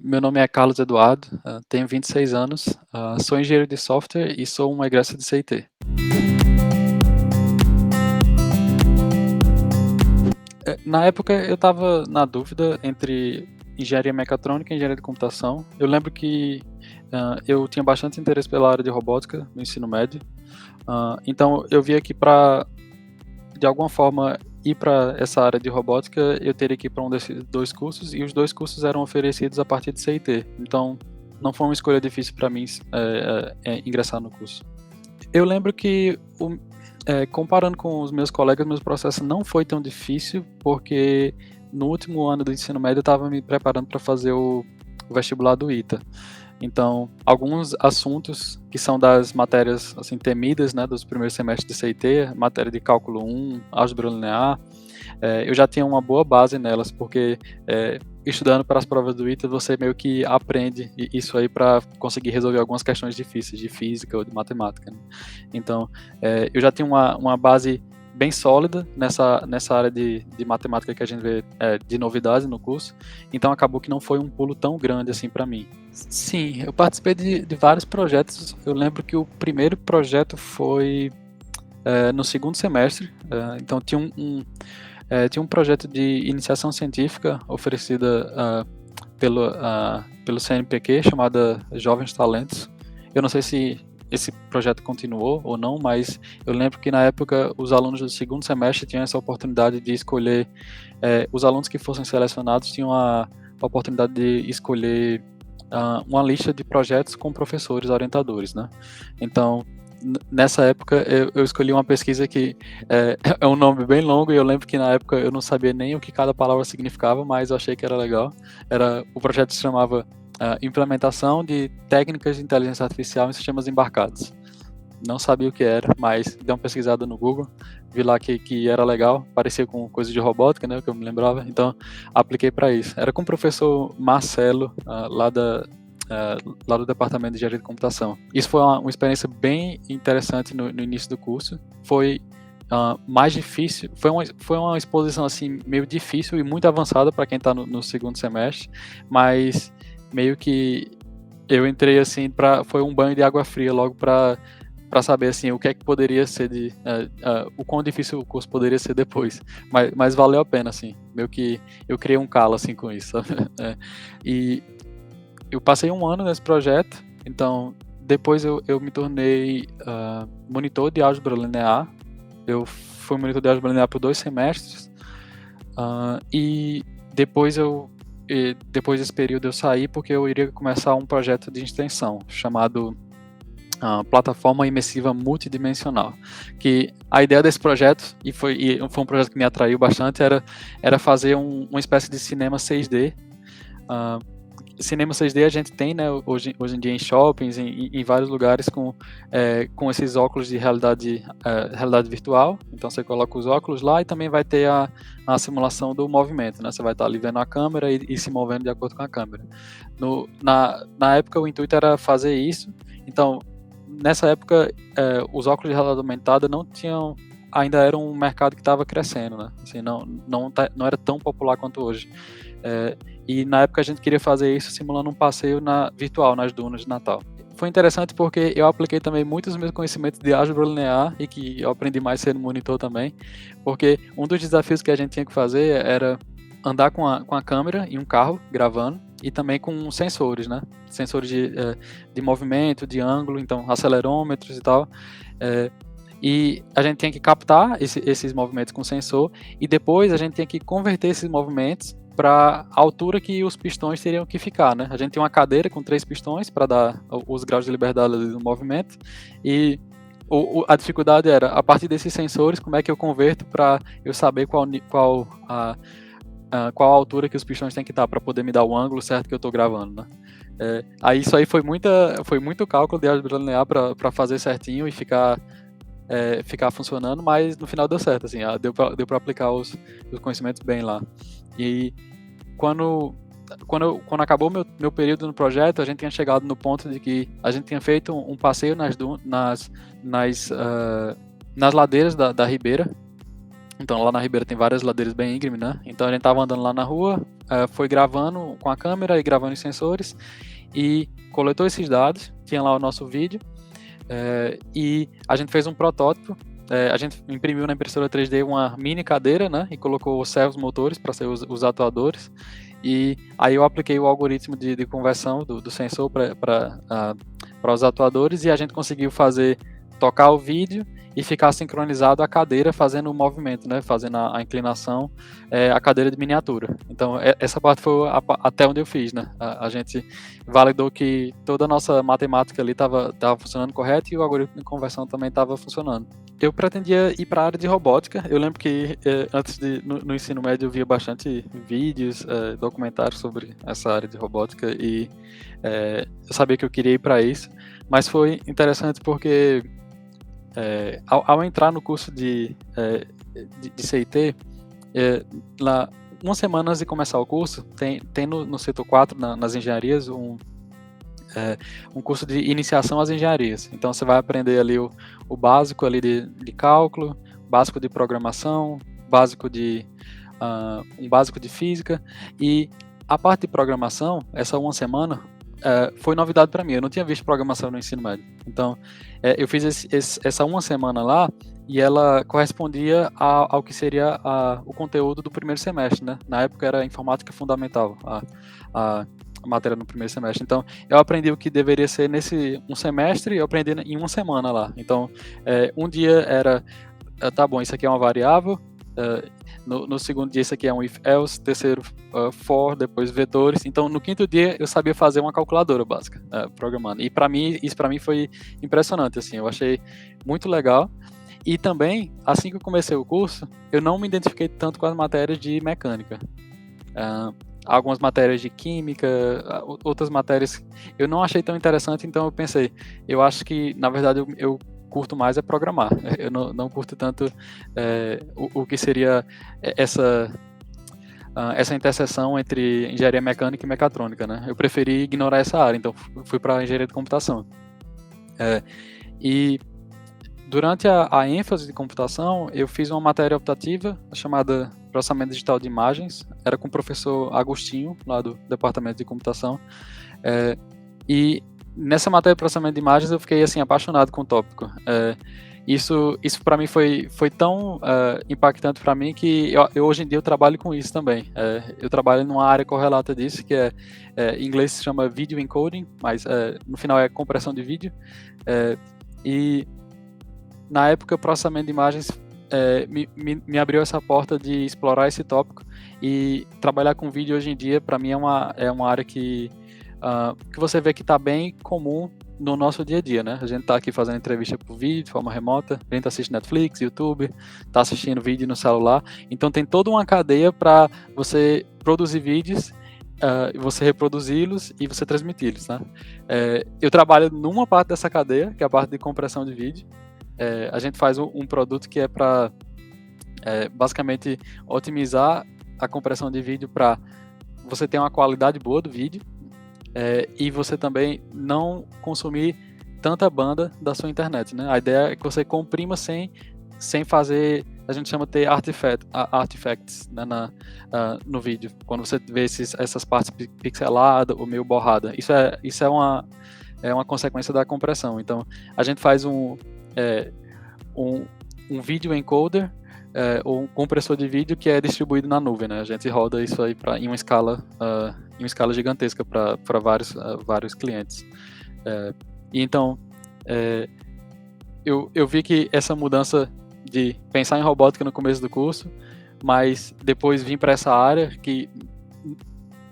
meu nome é Carlos Eduardo, tenho 26 anos, sou engenheiro de software e sou um egresso de CIT. Na época eu estava na dúvida entre engenharia mecatrônica e engenharia de computação. Eu lembro que eu tinha bastante interesse pela área de robótica no ensino médio, então eu via que para, de alguma forma, ir para essa área de robótica, eu teria que ir para um desses dois cursos, e os dois cursos eram oferecidos a partir de CIT. Então, não foi uma escolha difícil para mim ingressar no curso. Eu lembro que, comparando com os meus colegas, meu processo não foi tão difícil, porque no último ano do ensino médio eu estava me preparando para fazer o vestibular do ITA. Então, alguns assuntos que são das matérias assim, temidas, né, dos primeiros semestres de CIT, matéria de cálculo 1, álgebra linear, eu já tinha uma boa base nelas, porque estudando para as provas do ITA, você meio que aprende isso aí para conseguir resolver algumas questões difíceis de física ou de matemática, né? Então, eu já tinha uma base bem sólida nessa área de matemática que a gente vê de novidades no curso, então acabou que não foi um pulo tão grande assim para mim. Sim, eu participei de vários projetos. Eu lembro que o primeiro projeto foi no segundo semestre, então tinha um projeto de iniciação científica oferecida pelo CNPq, chamada Jovens Talentos. Eu não sei se esse projeto continuou ou não, mas eu lembro que na época os alunos do segundo semestre tinham essa oportunidade de escolher, os alunos que fossem selecionados tinham a oportunidade de escolher uma lista de projetos com professores orientadores, né? Então, nessa época eu escolhi uma pesquisa que é um nome bem longo, e eu lembro que na época eu não sabia nem o que cada palavra significava, mas eu achei que era legal. O projeto se chamava Implementação de Técnicas de Inteligência Artificial em Sistemas Embarcados. Não sabia o que era, mas dei uma pesquisada no Google, vi lá que era legal, parecia com coisa de robótica, né, que eu me lembrava, então apliquei para isso. Era com o professor Marcelo, lá do Departamento de Engenharia de Computação. Isso foi uma experiência bem interessante no início do curso. Foi mais difícil, foi uma exposição assim, meio difícil e muito avançada para quem está no segundo semestre, mas meio que eu entrei assim, foi um banho de água fria logo para saber assim, o que é que poderia ser o quão difícil o curso poderia ser depois, mas valeu a pena assim, meio que eu criei um calo assim com isso, sabe? E eu passei um ano nesse projeto, então depois eu me tornei monitor de álgebra linear. Eu fui monitor de álgebra linear por 2 semestres, e depois desse período eu saí porque eu iria começar um projeto de extensão chamado Plataforma Imersiva Multidimensional, que a ideia desse projeto, e foi um projeto que me atraiu bastante, era fazer uma espécie de cinema 6D. Cinema 6D a gente tem, né, hoje em dia em shoppings, em vários lugares com esses óculos de realidade virtual. Então você coloca os óculos lá e também vai ter a simulação do movimento, né? Você vai estar ali vendo a câmera e se movendo de acordo com a câmera. Na época o intuito era fazer isso. Então nessa época os óculos de realidade aumentada ainda era um mercado que estava crescendo, né? Assim, não era tão popular quanto hoje. E na época a gente queria fazer isso simulando um passeio virtual nas dunas de Natal. Foi interessante porque eu apliquei também muitos dos meus conhecimentos de álgebra linear, e que eu aprendi mais sendo monitor também, porque um dos desafios que a gente tinha que fazer era andar com a câmera em um carro, gravando, e também com sensores, né? Sensores de movimento, de ângulo, então acelerômetros e tal. E a gente tinha que captar esses movimentos com sensor, e depois a gente tinha que converter esses movimentos para a altura que os pistões teriam que ficar, né? A gente tem uma cadeira com 3 pistões para dar os graus de liberdade do movimento, e a dificuldade era, a partir desses sensores, como é que eu converto para eu saber qual a altura que os pistões têm que estar para poder me dar o ângulo certo que eu estou gravando, né? Aí isso aí foi muito cálculo de álgebra linear para fazer certinho e ficar funcionando, mas no final deu certo, assim, deu para aplicar os conhecimentos bem lá. E quando acabou meu período no projeto, a gente tinha chegado no ponto de que a gente tinha feito um passeio nas ladeiras da Ribeira, Então lá na Ribeira tem várias ladeiras bem íngremes, né? Então a gente tava andando lá na rua, foi gravando com a câmera e gravando os sensores e coletou esses dados, tinha lá o nosso vídeo, e a gente fez um protótipo. A gente imprimiu na impressora 3D uma mini cadeira, né, e colocou os servos motores para ser os atuadores. E aí eu apliquei o algoritmo de conversão do sensor para os atuadores e a gente conseguiu tocar o vídeo e ficar sincronizado a cadeira fazendo o movimento, né, fazendo a inclinação, a cadeira de miniatura. Então essa parte foi até onde eu fiz, né. A gente validou que toda a nossa matemática ali estava funcionando correto e o algoritmo de conversão também estava funcionando. Eu pretendia ir para a área de robótica. Eu lembro que antes no ensino médio eu via bastante vídeos, documentários sobre essa área de robótica e eu sabia que eu queria ir para isso, mas foi interessante porque ao entrar no curso de CIT, lá, uma semana antes de começar o curso, tem no setor 4, nas engenharias, um curso de iniciação às engenharias. Então você vai aprender ali o básico ali de cálculo, básico de programação, um básico de física, e a parte de programação, essa uma semana, foi novidade para mim. Eu não tinha visto programação no ensino médio. Então eu fiz essa uma semana lá e ela correspondia ao que seria o conteúdo do primeiro semestre, né? Na época era informática fundamental, a matéria no primeiro semestre. Então, eu aprendi o que deveria ser nesse um semestre, eu aprendi em uma semana lá. Então, um dia era, tá bom, isso aqui é uma variável, no segundo dia isso aqui é um if else, terceiro for, depois vetores. Então, no quinto dia eu sabia fazer uma calculadora básica, programando. E isso para mim foi impressionante, assim, eu achei muito legal. E também, assim que eu comecei o curso, eu não me identifiquei tanto com as matérias de mecânica. Algumas matérias de química, outras matérias eu não achei tão interessante, então eu pensei, eu acho que, na verdade, eu curto mais programar. Eu não curto tanto o que seria essa interseção entre engenharia mecânica e mecatrônica, né? Eu preferi ignorar essa área, então fui para engenharia de computação. E durante a ênfase de computação, eu fiz uma matéria optativa chamada Processamento Digital de Imagens. Era com o professor Agostinho, lá do Departamento de Computação. E nessa matéria de processamento de imagens eu fiquei assim, apaixonado com o tópico. Isso para mim foi tão impactante para mim que eu hoje em dia eu trabalho com isso também. Eu trabalho numa área correlata disso, que em inglês se chama Video Encoding, mas no final é compressão de vídeo. E na época o processamento de imagens me abriu essa porta de explorar esse tópico, e trabalhar com vídeo hoje em dia para mim é uma área que você vê que está bem comum no nosso dia a dia, né? A gente está aqui fazendo entrevista por vídeo, de forma remota, a gente assiste Netflix, YouTube, está assistindo vídeo no celular, então tem toda uma cadeia para você produzir vídeos, você reproduzi-los e você transmiti-los, né? Eu trabalho numa parte dessa cadeia, que é a parte de compressão de vídeo. A gente faz um produto que é para basicamente otimizar a compressão de vídeo para você ter uma qualidade boa do vídeo, e você também não consumir tanta banda da sua internet, né? A ideia é que você comprima sem fazer, a gente chama de ter artifacts, né, no vídeo, quando você vê essas partes pixeladas ou meio borrada. Isso é uma consequência da compressão. Então a gente faz um vídeo encoder, ou um compressor de vídeo que é distribuído na nuvem, né? A gente roda isso aí em uma escala gigantesca para vários clientes. E então eu vi que essa mudança de pensar em robótica no começo do curso, mas depois vim para essa área que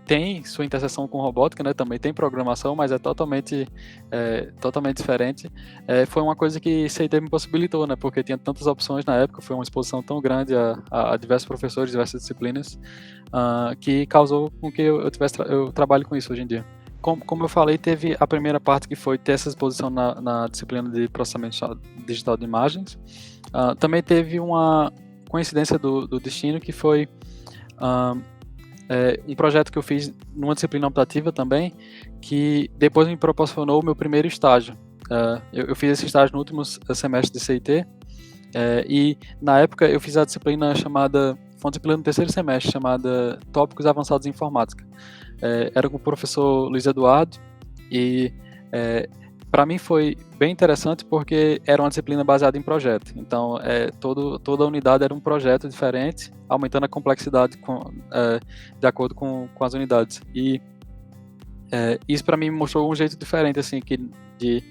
tem sua interseção com robótica, né? Também tem programação, mas é totalmente diferente. Foi uma coisa que CIT me possibilitou, né? Porque tinha tantas opções na época, foi uma exposição tão grande a diversos professores, diversas disciplinas, que causou com que eu trabalhe com isso hoje em dia. Como eu falei, teve a primeira parte que foi ter essa exposição na disciplina de processamento digital de imagens. Também teve uma coincidência do destino, que foi um projeto que eu fiz numa disciplina optativa também, que depois me proporcionou o meu primeiro estágio. Eu fiz esse estágio no último semestre de CIT, E na época eu fiz a disciplina chamada, foi uma disciplina no terceiro semestre, chamada Tópicos Avançados em Informática. Era com o professor Luiz Eduardo, e para mim foi bem interessante porque era uma disciplina baseada em projeto. Então, toda a unidade era um projeto diferente, aumentando a complexidade de acordo com as unidades. E isso para mim mostrou um jeito diferente assim, de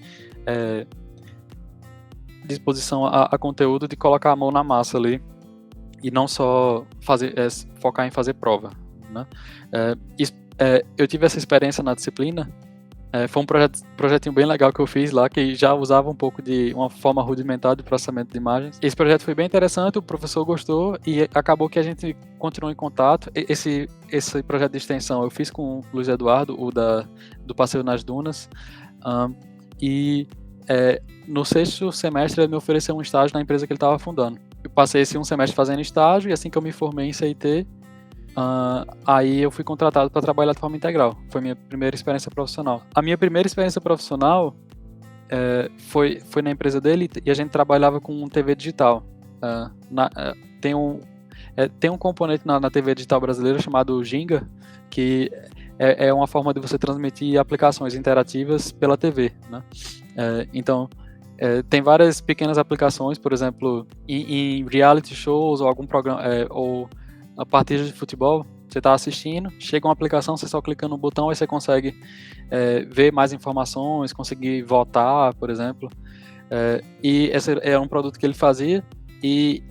disposição a conteúdo, de colocar a mão na massa ali e não só focar em fazer prova, né? Eu tive essa experiência na disciplina. Foi um projetinho bem legal que eu fiz lá, que já usava um pouco de uma forma rudimentar de processamento de imagens. Esse projeto foi bem interessante, o professor gostou e acabou que a gente continuou em contato. Esse projeto de extensão eu fiz com o Luiz Eduardo, do Passeio nas Dunas, e no sexto semestre ele me ofereceu um estágio na empresa que ele estava fundando. Eu passei esse um semestre fazendo estágio e assim que eu me formei em CIT, aí eu fui contratado para trabalhar de forma integral. Foi minha primeira experiência profissional. A minha primeira experiência profissional foi na empresa dele, e a gente trabalhava com TV digital. Tem um componente na TV digital brasileira chamado Ginga, que é uma forma de você transmitir aplicações interativas pela TV, né? Então, tem várias pequenas aplicações, por exemplo, em reality shows ou algum programa, ou a partida de futebol, você está assistindo, chega uma aplicação, você só clica no botão e você consegue ver mais informações, conseguir votar, por exemplo. E esse era um produto que ele fazia, e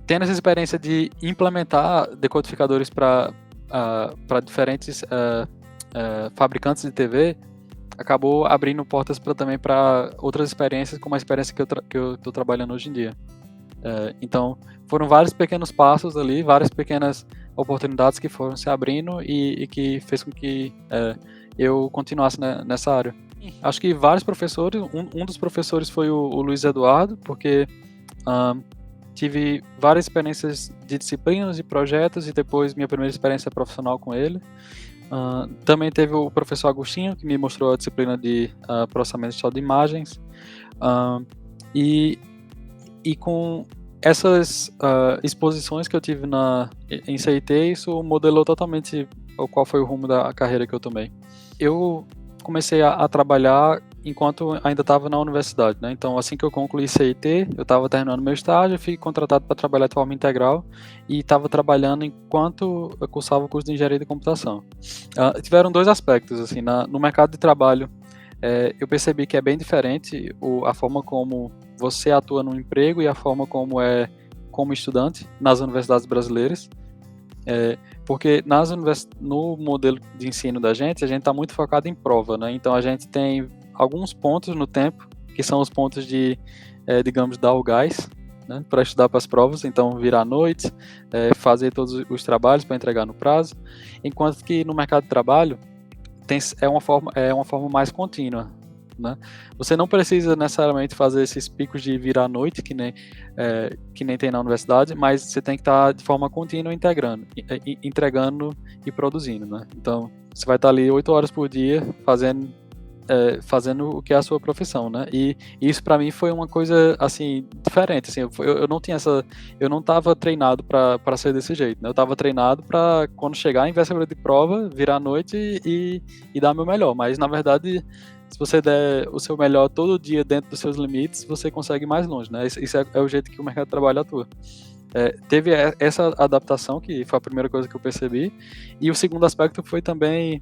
tendo essa experiência de implementar decodificadores para diferentes fabricantes de TV, acabou abrindo portas também para outras experiências, como a experiência que eu estou trabalhando hoje em dia. Então, foram vários pequenos passos ali, várias pequenas oportunidades que foram se abrindo e que fez com que eu continuasse nessa área. Acho que vários professores, um dos professores foi o Luiz Eduardo, porque tive várias experiências de disciplinas e projetos, e depois minha primeira experiência profissional com ele. Também teve o professor Agostinho, que me mostrou a disciplina de processamento digital de imagens. E com essas exposições que eu tive em CIT, isso modelou totalmente qual foi o rumo da carreira que eu tomei. Eu comecei a trabalhar enquanto ainda estava na universidade, né? Então, assim que eu concluí CIT, eu estava terminando meu estágio, fui contratado para trabalhar de forma integral e estava trabalhando enquanto eu cursava o curso de Engenharia de Computação. Tiveram dois aspectos, assim, no mercado de trabalho. Eu percebi que é bem diferente a forma como você atua no emprego e a forma como é como estudante nas universidades brasileiras. Porque no modelo de ensino da gente, a gente está muito focado em prova, né? Então a gente tem alguns pontos no tempo, que são os pontos de, digamos, dar o gás, né, para estudar para as provas, então virar à noite, fazer todos os trabalhos para entregar no prazo, enquanto que no mercado de trabalho é uma forma mais contínua, né? Você não precisa necessariamente fazer esses picos de virar à noite, que nem tem na universidade, mas você tem que estar de forma contínua entregando e produzindo, né? Então, você vai estar ali 8 horas por dia fazendo o que é a sua profissão, né? E isso para mim foi uma coisa assim diferente, assim, eu não estava treinado para ser desse jeito, né? Eu estava treinado para quando chegar em véspera de prova, virar à noite e dar meu melhor, mas na verdade, se você der o seu melhor todo dia dentro dos seus limites, você consegue ir mais longe, né? Isso é o jeito que o mercado de trabalho atua. Teve essa adaptação, que foi a primeira coisa que eu percebi, e o segundo aspecto foi também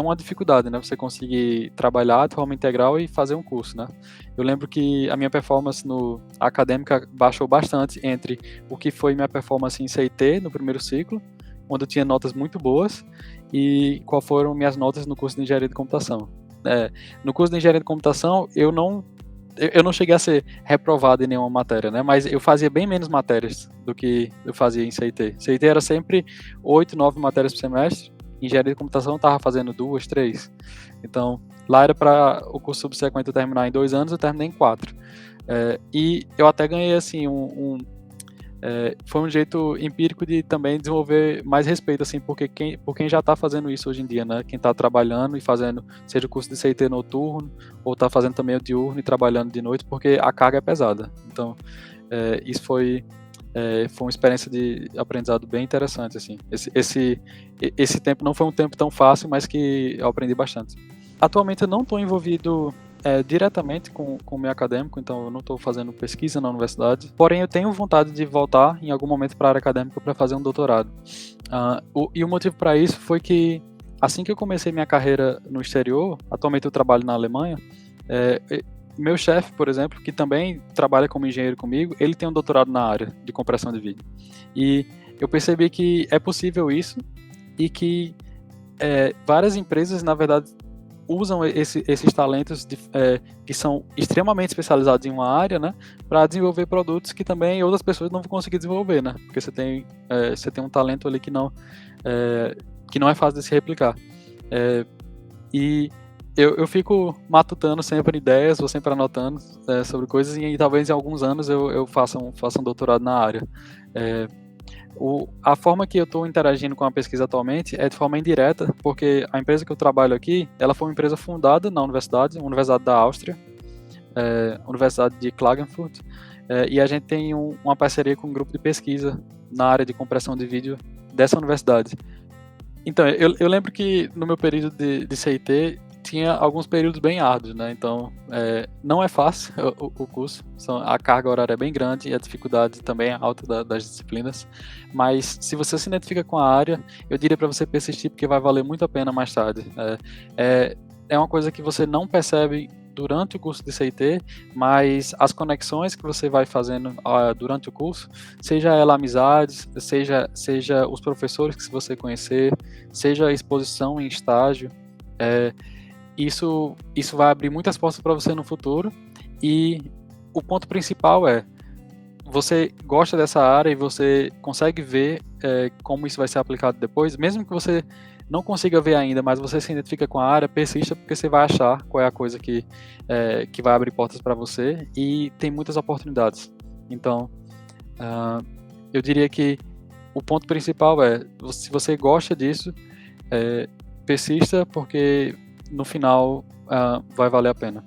uma dificuldade, né? Você conseguir trabalhar de forma integral e fazer um curso, né? Eu lembro que a minha performance acadêmica baixou bastante entre o que foi minha performance em CIT no primeiro ciclo, onde eu tinha notas muito boas, e qual foram minhas notas no curso de Engenharia de Computação. No curso de Engenharia de Computação, eu não cheguei a ser reprovado em nenhuma matéria, né? Mas eu fazia bem menos matérias do que eu fazia em CIT. CIT era sempre 8, 9 matérias por semestre. Engenharia de Computação eu estava fazendo 2, 3. Então, lá era para o curso subsequente eu terminar em 2 anos, eu terminei em 4. E eu até ganhei, assim, foi um jeito empírico de também desenvolver mais respeito, assim, por quem já está fazendo isso hoje em dia, né? Quem está trabalhando e fazendo, seja o curso de CIT noturno, ou está fazendo também o diurno e trabalhando de noite, porque a carga é pesada. Então, isso foi uma experiência de aprendizado bem interessante, assim. Esse tempo não foi um tempo tão fácil, mas que eu aprendi bastante. Atualmente eu não estou envolvido diretamente com o meio acadêmico, então eu não estou fazendo pesquisa na universidade, porém eu tenho vontade de voltar em algum momento para a área acadêmica para fazer um doutorado. E o motivo para isso foi que assim que eu comecei minha carreira no exterior, atualmente eu trabalho na Alemanha, meu chefe, por exemplo, que também trabalha como engenheiro comigo, ele tem um doutorado na área de compressão de vídeo. E eu percebi que é possível isso e que várias empresas, na verdade, usam esses talentos que são extremamente especializados em uma área, né, para desenvolver produtos que também outras pessoas não vão conseguir desenvolver, né, porque você tem um talento ali que não é fácil de se replicar. E eu fico matutando sempre ideias, vou sempre anotando sobre coisas e talvez em alguns anos eu faça um doutorado na área. A forma que eu estou interagindo com a pesquisa atualmente é de forma indireta, porque a empresa que eu trabalho aqui, ela foi uma empresa fundada na universidade, uma universidade da Áustria, Universidade de Klagenfurt, e a gente tem uma parceria com um grupo de pesquisa na área de compressão de vídeo dessa universidade. Então, eu lembro que no meu período de CIT tinha alguns períodos bem árduos, né? Então, não é fácil o curso, a carga horária é bem grande e a dificuldade também é alta das disciplinas, mas se você se identifica com a área, eu diria para você persistir, porque vai valer muito a pena mais tarde. É uma coisa que você não percebe durante o curso de CIT, mas as conexões que você vai fazendo durante o curso, seja ela amizades, seja os professores que você conhecer, seja a exposição em estágio, isso vai abrir muitas portas para você no futuro. E o ponto principal você gosta dessa área e você consegue ver como isso vai ser aplicado depois, mesmo que você não consiga ver ainda, mas você se identifica com a área, persista, porque você vai achar qual é a coisa que vai abrir portas para você, e tem muitas oportunidades. Então, eu diria que o ponto principal se você gosta disso, persista, porque no final vai valer a pena.